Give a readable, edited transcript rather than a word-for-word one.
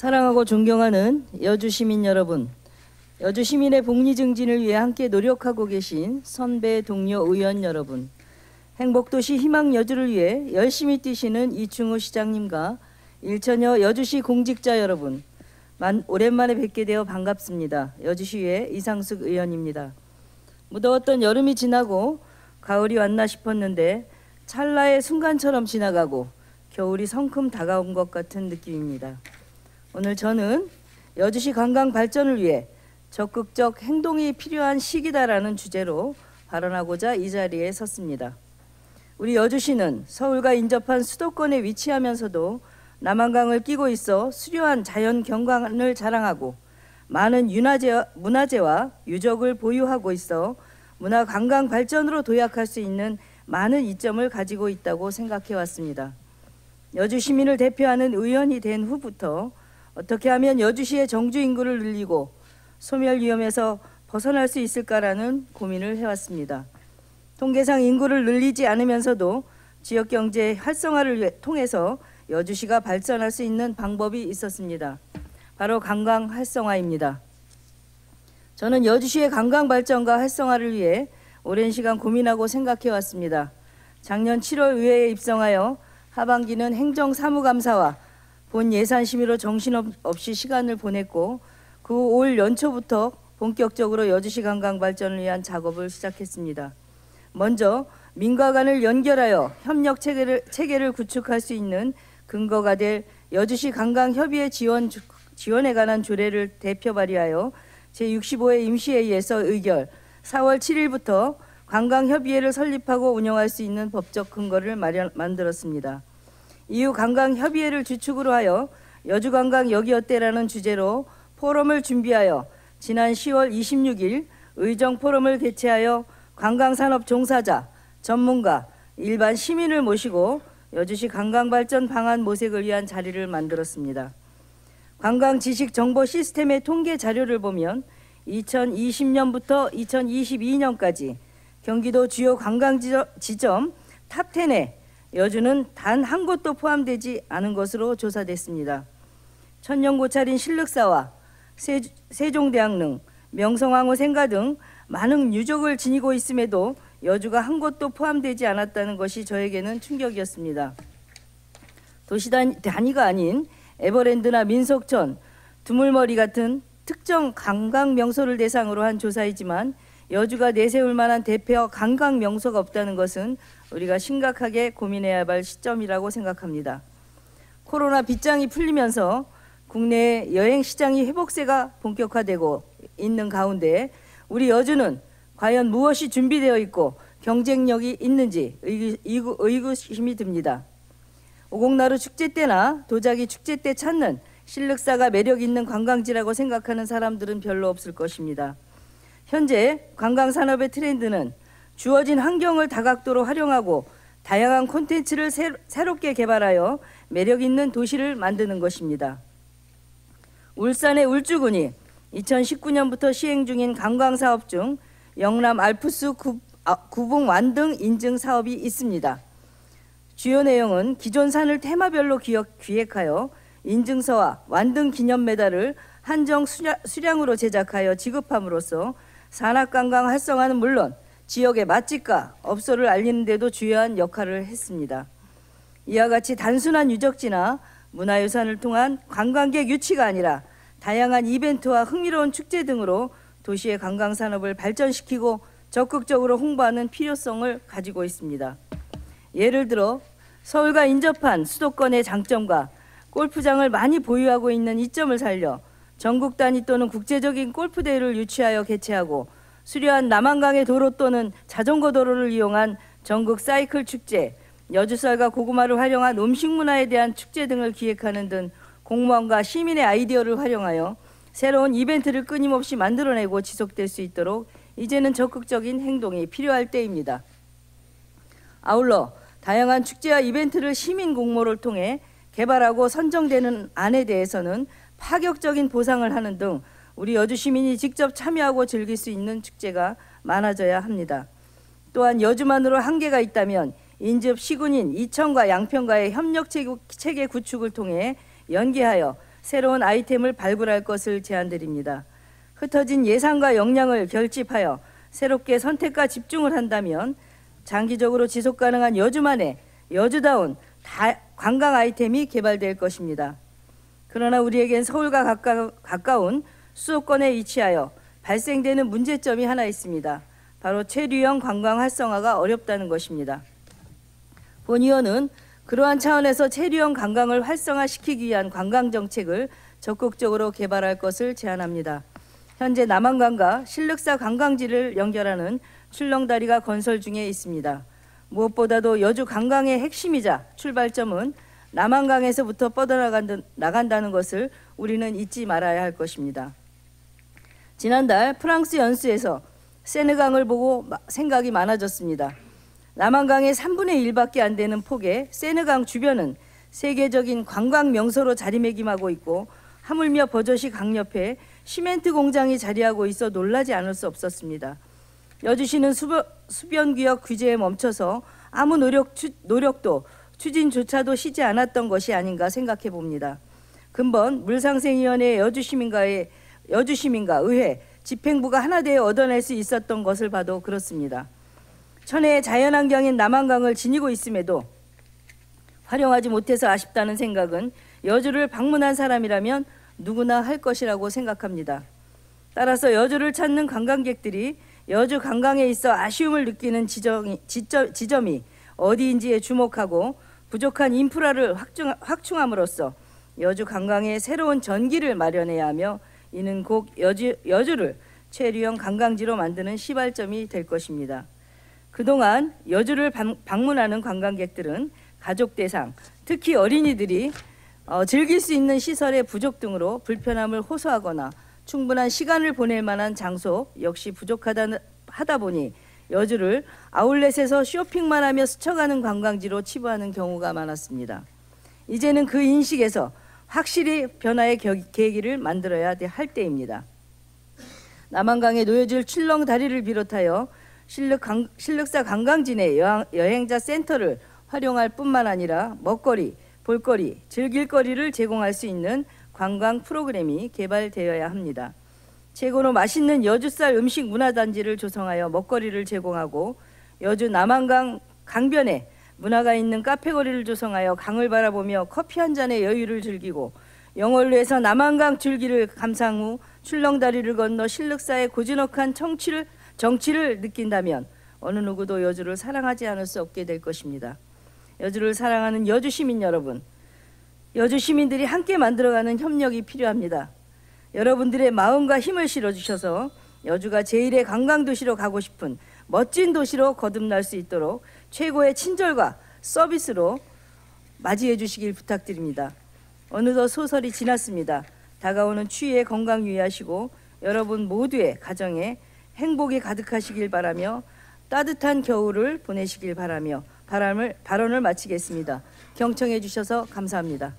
사랑하고 존경하는 여주 시민 여러분, 여주 시민의 복리 증진을 위해 함께 노력하고 계신 선배 동료 의원 여러분, 행복도시 희망 여주를 위해 열심히 뛰시는 이충우 시장님과 일천여 여주시 공직자 여러분, 오랜만에 뵙게 되어 반갑습니다. 여주시의 이상숙 의원입니다. 무더웠던 여름이 지나고 가을이 왔나 싶었는데 찰나의 순간처럼 지나가고 겨울이 성큼 다가온 것 같은 느낌입니다. 오늘 저는 여주시 관광 발전을 위해 적극적 행동이 필요한 시기다라는 주제로 발언하고자 이 자리에 섰습니다. 우리 여주시는 서울과 인접한 수도권에 위치하면서도 남한강을 끼고 있어 수려한 자연 경관을 자랑하고 많은 문화재와 유적을 보유하고 있어 문화 관광 발전으로 도약할 수 있는 많은 이점을 가지고 있다고 생각해 왔습니다. 여주 시민을 대표하는 의원이 된 후부터 어떻게 하면 여주시의 정주 인구를 늘리고 소멸 위험에서 벗어날 수 있을까라는 고민을 해왔습니다. 통계상 인구를 늘리지 않으면서도 지역경제 활성화를 통해서 여주시가 발전할 수 있는 방법이 있었습니다. 바로 관광 활성화입니다. 저는 여주시의 관광 발전과 활성화를 위해 오랜 시간 고민하고 생각해 왔습니다. 작년 7월 의회에 입성하여 하반기는 행정사무감사와 본 예산 심의로 정신없이 시간을 보냈고 그 후 올 연초부터 본격적으로 여주시 관광 발전을 위한 작업을 시작했습니다. 먼저 민과 간을 연결하여 협력 체계를 구축할 수 있는 근거가 될 여주시 관광협의회 지원에 관한 조례를 대표 발의하여 제65회 임시회의에서 의결, 4월 7일부터 관광협의회를 설립하고 운영할 수 있는 법적 근거를 만들었습니다. 이후 관광협의회를 주축으로 하여 여주관광 여기 어때라는 주제로 포럼을 준비하여 지난 10월 26일 의정포럼을 개최하여 관광산업 종사자, 전문가, 일반 시민을 모시고 여주시 관광발전 방안 모색을 위한 자리를 만들었습니다. 관광지식정보 시스템의 통계 자료를 보면 2020년부터 2022년까지 경기도 주요 관광지점 탑10에 여주는 단 한 곳도 포함되지 않은 것으로 조사됐습니다. 천년고찰인 신륵사와 세종대왕릉, 명성황후 생가 등 많은 유적을 지니고 있음에도 여주가 한 곳도 포함되지 않았다는 것이 저에게는 충격이었습니다. 도시 단위가 아닌 에버랜드나 민속촌, 두물머리 같은 특정 관광 명소를 대상으로 한 조사이지만 여주가 내세울 만한 대표 관광 명소가 없다는 것은 우리가 심각하게 고민해야 할 시점이라고 생각합니다. 코로나 빗장이 풀리면서 국내 여행 시장이 회복세가 본격화되고 있는 가운데 우리 여주는 과연 무엇이 준비되어 있고 경쟁력이 있는지 의구심이 듭니다. 오곡나루 축제 때나 도자기 축제 때 찾는 신륵사가 매력 있는 관광지라고 생각하는 사람들은 별로 없을 것입니다. 현재 관광산업의 트렌드는 주어진 환경을 다각도로 활용하고 다양한 콘텐츠를 새롭게 개발하여 매력 있는 도시를 만드는 것입니다. 울산의 울주군이 2019년부터 시행 중인 관광사업 중 영남 알프스 구봉 완등 인증 사업이 있습니다. 주요 내용은 기존 산을 테마별로 기획하여 인증서와 완등 기념 메달을 한정 수량으로 제작하여 지급함으로써 산악관광 활성화는 물론 지역의 맛집과 업소를 알리는 데도 주요한 역할을 했습니다. 이와 같이 단순한 유적지나 문화유산을 통한 관광객 유치가 아니라 다양한 이벤트와 흥미로운 축제 등으로 도시의 관광산업을 발전시키고 적극적으로 홍보하는 필요성을 가지고 있습니다. 예를 들어 서울과 인접한 수도권의 장점과 골프장을 많이 보유하고 있는 이점을 살려 전국 단위 또는 국제적인 골프대회를 유치하여 개최하고 수려한 남한강의 도로 또는 자전거 도로를 이용한 전국 사이클 축제, 여주쌀과 고구마를 활용한 음식 문화에 대한 축제 등을 기획하는 등 공무원과 시민의 아이디어를 활용하여 새로운 이벤트를 끊임없이 만들어내고 지속될 수 있도록 이제는 적극적인 행동이 필요할 때입니다. 아울러 다양한 축제와 이벤트를 시민 공모를 통해 개발하고 선정되는 안에 대해서는 파격적인 보상을 하는 등 우리 여주 시민이 직접 참여하고 즐길 수 있는 축제가 많아져야 합니다. 또한 여주만으로 한계가 있다면 인접 시군인 이천과 양평과의 협력 체계 구축을 통해 연계하여 새로운 아이템을 발굴할 것을 제안드립니다. 흩어진 예산과 역량을 결집하여 새롭게 선택과 집중을 한다면 장기적으로 지속 가능한 여주만의 여주다운 관광 아이템이 개발될 것입니다. 그러나 우리에겐 서울과 가까운 수도권에 위치하여 발생되는 문제점이 하나 있습니다. 바로 체류형 관광 활성화가 어렵다는 것입니다. 본 의원은 그러한 차원에서 체류형 관광을 활성화시키기 위한 관광정책을 적극적으로 개발할 것을 제안합니다. 현재 남한강과 신륵사 관광지를 연결하는 출렁다리가 건설 중에 있습니다. 무엇보다도 여주 관광의 핵심이자 출발점은 남한강에서부터 뻗어나간다는 것을 우리는 잊지 말아야 할 것입니다. 지난달 프랑스 연수에서 세느강을 보고 생각이 많아졌습니다. 남한강의 3분의 1밖에 안 되는 폭의 세느강 주변은 세계적인 관광 명소로 자리매김하고 있고 하물며 버젓이 강 옆에 시멘트 공장이 자리하고 있어 놀라지 않을 수 없었습니다. 여주시는 수변구역 규제에 멈춰서 아무 노력도 추진조차도 쉬지 않았던 것이 아닌가 생각해 봅니다. 근본 물상생위원회 여주시민과 의회, 집행부가 하나 되어 얻어낼 수 있었던 것을 봐도 그렇습니다. 천혜의 자연환경인 남한강을 지니고 있음에도 활용하지 못해서 아쉽다는 생각은 여주를 방문한 사람이라면 누구나 할 것이라고 생각합니다. 따라서 여주를 찾는 관광객들이 여주 관광에 있어 아쉬움을 느끼는 지점이 어디인지에 주목하고 부족한 인프라를 확충함으로써 여주 관광에 새로운 전기를 마련해야 하며 이는 곧 여주를 체류형 관광지로 만드는 시발점이 될 것입니다. 그동안 여주를 방문하는 관광객들은 가족 대상, 특히 어린이들이 즐길 수 있는 시설의 부족 등으로 불편함을 호소하거나 충분한 시간을 보낼 만한 장소 역시 부족하다 보니 여주를 아울렛에서 쇼핑만 하며 스쳐가는 관광지로 치부하는 경우가 많았습니다. 이제는 그 인식에서 확실히 변화의 계기를 만들어야 할 때입니다. 남한강에 놓여질 출렁다리를 비롯하여 신륵사 관광지 내 여행자 센터를 활용할 뿐만 아니라 먹거리, 볼거리, 즐길거리를 제공할 수 있는 관광 프로그램이 개발되어야 합니다. 최고로 맛있는 여주쌀 음식 문화단지를 조성하여 먹거리를 제공하고 여주 남한강 강변에 문화가 있는 카페거리를 조성하여 강을 바라보며 커피 한 잔의 여유를 즐기고 영월루에서 남한강 줄기를 감상 후 출렁다리를 건너 신륵사의 고즈넉한 정취를 느낀다면 어느 누구도 여주를 사랑하지 않을 수 없게 될 것입니다. 여주를 사랑하는 여주 시민 여러분, 여주 시민들이 함께 만들어가는 협력이 필요합니다. 여러분들의 마음과 힘을 실어주셔서 여주가 제1의 관광도시로 가고 싶은 멋진 도시로 거듭날 수 있도록 최고의 친절과 서비스로 맞이해 주시길 부탁드립니다. 어느덧 소설이 지났습니다. 다가오는 추위에 건강 유의하시고 여러분 모두의 가정에 행복이 가득하시길 바라며 따뜻한 겨울을 보내시길 바라며 발언을 마치겠습니다. 경청해 주셔서 감사합니다.